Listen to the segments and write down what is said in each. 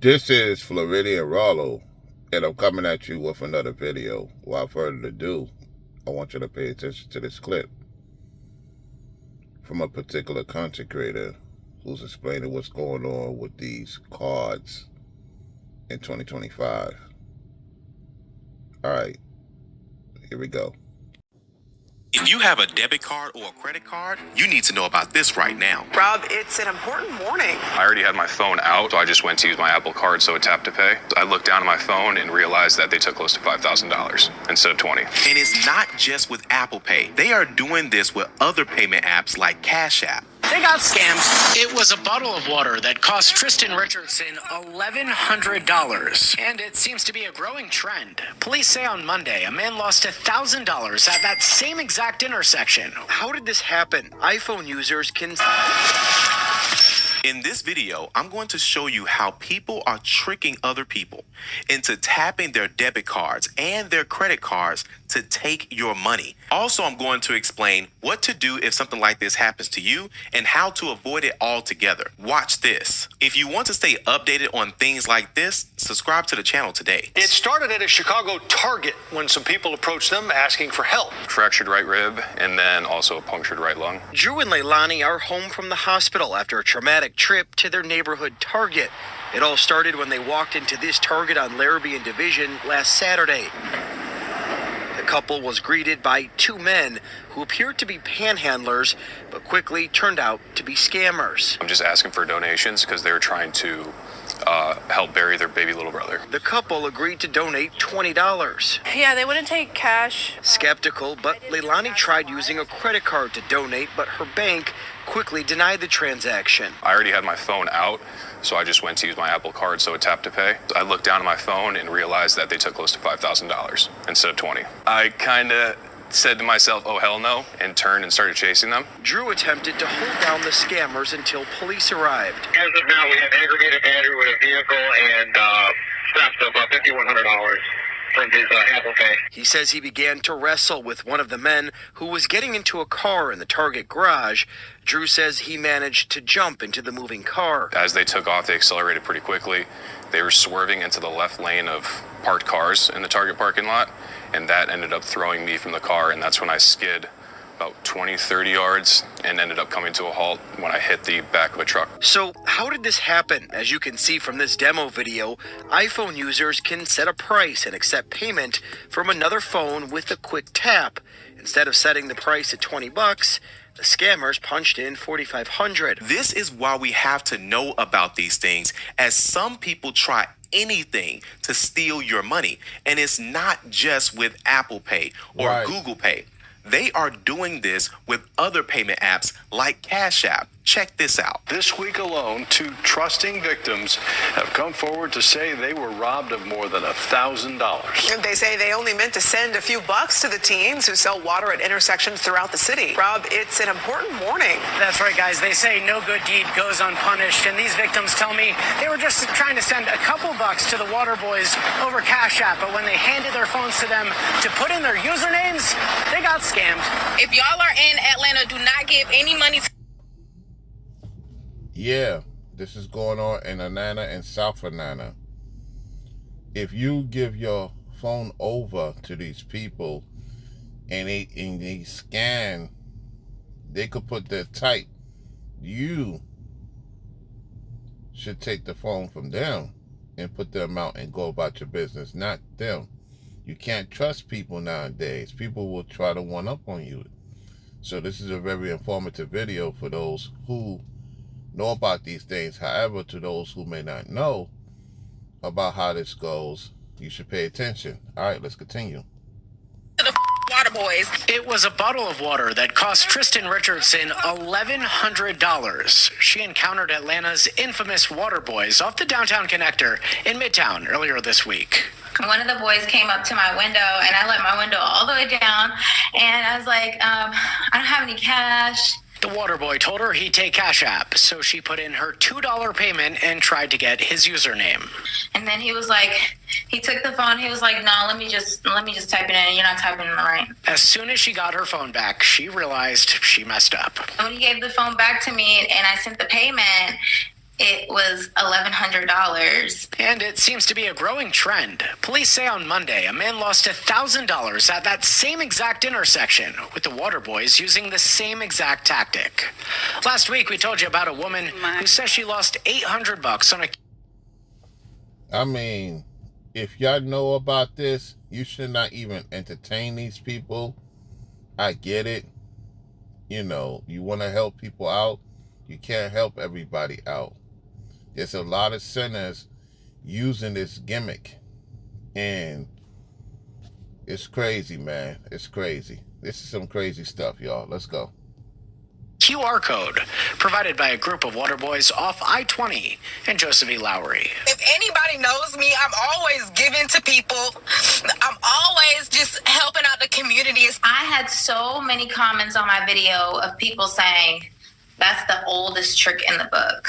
This is Floridian Rollo, and I'm coming at you with another video. Without further ado, I want you to pay attention to this clip from a particular content creator who's explaining what's going on with these cards in 2025. Alright, here we go. If you have a debit card or a credit card, you need to know about this right now. Rob, it's an important warning. I already had my phone out, so I just went to use my Apple Card, so it tapped to pay. I looked down at my phone and realized that they took close to $5,000 instead of $20,000. And it's not just with Apple Pay. They are doing this with other payment apps like Cash App. They got scammed. It was a bottle of water that cost Tristan Richardson $1,100. And it seems to be a growing trend. Police say on Monday, a man lost $1,000 at that same exact intersection. How did this happen? iPhone users can... In this video, I'm going to show you how people are tricking other people into tapping their debit cards and their credit cards to take your money. Also, I'm going to explain what to do if something like this happens to you and how to avoid it altogether. Watch this. If you want to stay updated on things like this, subscribe to the channel today. It started at a Chicago Target when some people approached them asking for help. Fractured right rib and then also a punctured right lung. Drew and Leilani are home from the hospital after a traumatic trip to their neighborhood Target. It all started when they walked into this Target on Larrabee and Division last Saturday. The couple was greeted by two men who appeared to be panhandlers, but quickly turned out to be scammers. I'm just asking for donations because they were trying to help bury their baby little brother. The couple agreed to donate $20. Yeah, they wouldn't take cash. Skeptical, but Leilani tried using a credit card to donate, but her bank quickly denied the transaction. I already had my phone out, so I just went to use my Apple Card, so it tapped to pay. I looked down at my phone and realized that they took close to $5,000 instead of $20,000. I kind of said to myself, oh hell no, and turned and started chasing them. Drew attempted to hold down the scammers until police arrived. As of now, we have aggravated battery with a vehicle and theft of $5,100 from his Apple Pay. He says he began to wrestle with one of the men who was getting into a car in the Target garage. Drew says he managed to jump into the moving car. As they took off, they accelerated pretty quickly. They were swerving into the left lane of parked cars in the Target parking lot, and that ended up throwing me from the car, and that's when I skid about 20, 30 yards and ended up coming to a halt when I hit the back of a truck. So how did this happen? As you can see from this demo video, iPhone users can set a price and accept payment from another phone with a quick tap. Instead of setting the price at $20, the scammers punched in $4,500. This is why we have to know about these things, as some people try anything to steal your money. And it's not just with Apple Pay or Google Pay. They are doing this with other payment apps like Cash App. Check this out. This week alone, two trusting victims have come forward to say they were robbed of more than $1,000. They say they only meant to send a few bucks to the teens who sell water at intersections throughout the city. Rob, it's an important warning. That's right, guys. They say no good deed goes unpunished. And these victims tell me they were just trying to send a couple bucks to the water boys over Cash App. But when they handed their phones to them to put in their usernames, they got scammed. If y'all are in Atlanta, do not give any money to... Yeah, this is going on in Atlanta and South Atlanta. If you give your phone over to these people and they scan, they could put their type. You should take the phone from them and put the amount and go about your business, not them. You can't trust people nowadays. People will try to one up on you. So this is a very informative video for those who know about these things. However, to those who may not know about how this goes, you should pay attention. All right, let's continue. Water boys. It was a bottle of water that cost Tristan Richardson $1,100. She encountered Atlanta's infamous water boys off the downtown connector in Midtown earlier this week. One of the boys came up to my window, and I let my window all the way down, and I was like, I don't have any cash. The water boy told her he'd take Cash App, so she put in her $2 payment and tried to get his username. And then he was like, he took the phone, he was like, no, let me just type it in, you're not typing it right. As soon as she got her phone back, she realized she messed up. When he gave the phone back to me and I sent the payment, it was $1,100. And it seems to be a growing trend. Police say on Monday a man lost $1,000 at that same exact intersection, with the water boys using the same exact tactic. Last week we told you about a woman who says she lost $800 on a... I mean, if y'all know about this, you should not even entertain these people. I get it. You know, you want to help people out. You can't help everybody out. There's a lot of sinners using this gimmick. And it's crazy, man. It's crazy. This is some crazy stuff, y'all. Let's go. QR code provided by a group of water boys off I-20 and Joseph E. Lowry. If anybody knows me, I'm always giving to people. I'm always just helping out the communities. I had so many comments on my video of people saying, that's the oldest trick in the book.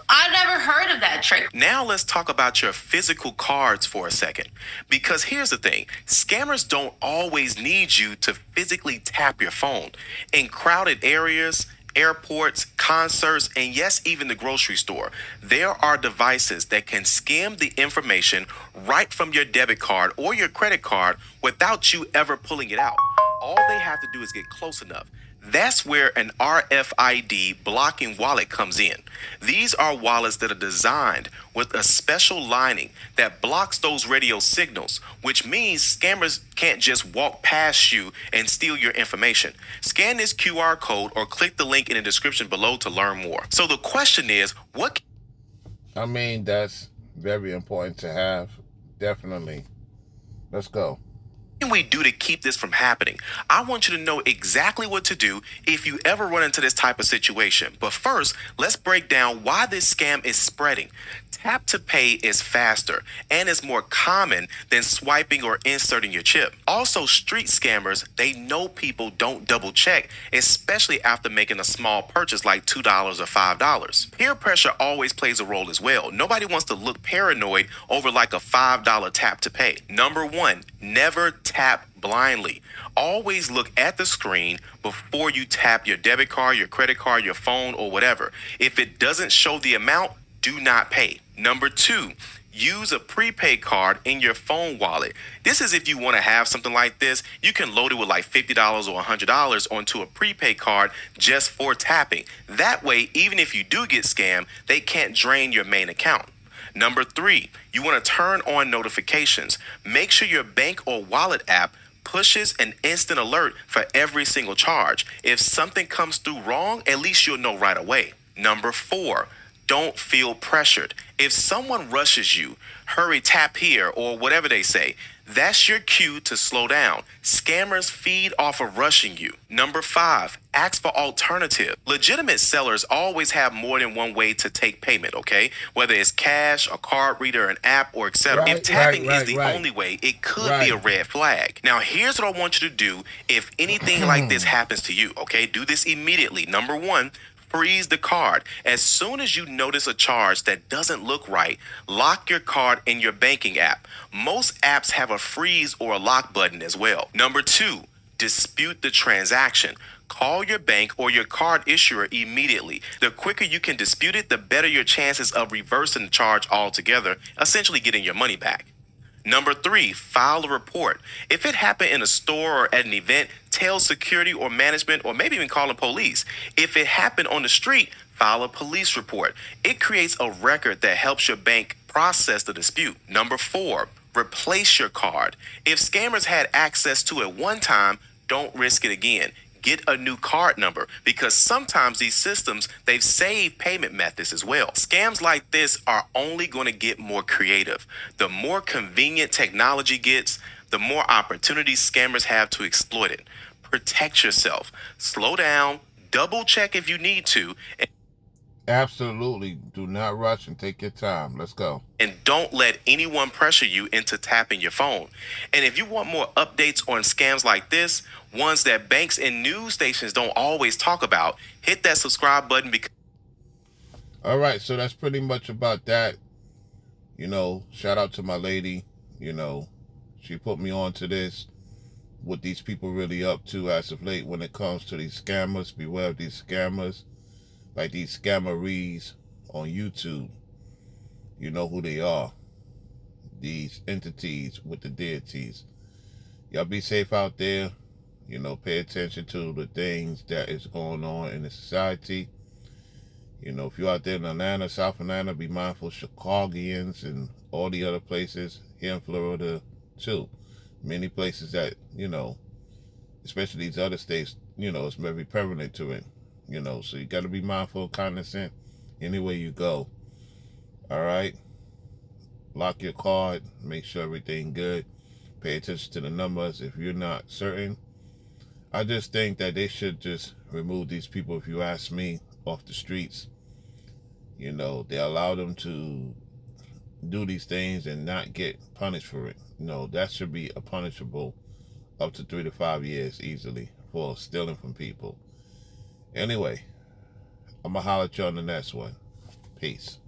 I've never heard of that trick. Now let's talk about your physical cards for a second. Because here's the thing, scammers don't always need you to physically tap your phone. In crowded areas, airports, concerts, and yes, even the grocery store, there are devices that can skim the information right from your debit card or your credit card without you ever pulling it out. All they have to do is get close enough. That's where an RFID blocking wallet comes in. These are wallets that are designed with a special lining that blocks those radio signals, which means scammers can't just walk past you and steal your information. Scan this QR code or click the link in the description below to learn more. So the question is, what? I mean, that's very important to have. Definitely. Let's go. What can we do to keep this from happening? I want you to know exactly what to do if you ever run into this type of situation. But first, let's break down why this scam is spreading. Tap to pay is faster and is more common than swiping or inserting your chip. Also, street scammers, they know people don't double check, especially after making a small purchase like $2 or $5. Peer pressure always plays a role as well. Nobody wants to look paranoid over like a $5 tap to pay. Number one, never tap blindly. Always look at the screen before you tap your debit card, your credit card, your phone, or whatever. If it doesn't show the amount, do not pay. Number two, use a prepaid card in your phone wallet. This is if you want to have something like this, you can load it with like $50 or $100 onto a prepaid card just for tapping. That way, even if you do get scammed, they can't drain your main account. Number three, you want to turn on notifications. Make sure your bank or wallet app pushes an instant alert for every single charge. If something comes through wrong, at least you'll know right away. Number four, don't feel pressured. If someone rushes you, hurry, tap here, or whatever they say, that's your cue to slow down. Scammers feed off of rushing you. Number five, ask for alternative. Legitimate sellers always have more than one way to take payment, okay? Whether it's cash, a card reader, an app, or etc. If tapping is the only way, it could be a red flag. Now, here's what I want you to do if anything like this happens to you, okay? Do this immediately. Number one, freeze the card. As soon as you notice a charge that doesn't look right, lock your card in your banking app. Most apps have a freeze or a lock button as well. Number two, dispute the transaction. Call your bank or your card issuer immediately. The quicker you can dispute it, the better your chances of reversing the charge altogether, essentially getting your money back. Number three, file a report. If it happened in a store or at an event, tell security or management, or maybe even call the police. If it happened on the street, file a police report. It creates a record that helps your bank process the dispute. Number four, replace your card. If scammers had access to it one time, don't risk it again. Get a new card number, because sometimes these systems, they've saved payment methods as well. Scams like this are only going to get more creative. The more convenient technology gets, the more opportunities scammers have to exploit it. Protect yourself. Slow down. Double check if you need to. Absolutely. Do not rush and take your time. Let's go. And don't let anyone pressure you into tapping your phone. And if you want more updates on scams like this, ones that banks and news stations don't always talk about, hit that subscribe button. All right, so that's pretty much about that. You know, shout out to my lady. You know, she put me on to this. What these people really up to as of late when it comes to these scammers. Beware of these scammers, like these scammeries on YouTube. You know who they are. These entities with the deities. Y'all be safe out there. You know, pay attention to the things that is going on in the society. You know, if you're out there in Atlanta, South Atlanta, be mindful of Chicagoans and all the other places here in Florida too. Many places that, you know, especially these other states, you know, it's very prevalent to it. You know, so you got to be mindful, cognizant anywhere you go. All right? Lock your card. Make sure everything good. Pay attention to the numbers if you're not certain. I just think that they should just remove these people, if you ask me, off the streets. You know, they allow them to do these things and not get punished for it. No, that should be a punishable up to 3 to 5 years easily for stealing from people. Anyway, I'm going to holler at you on the next one. Peace.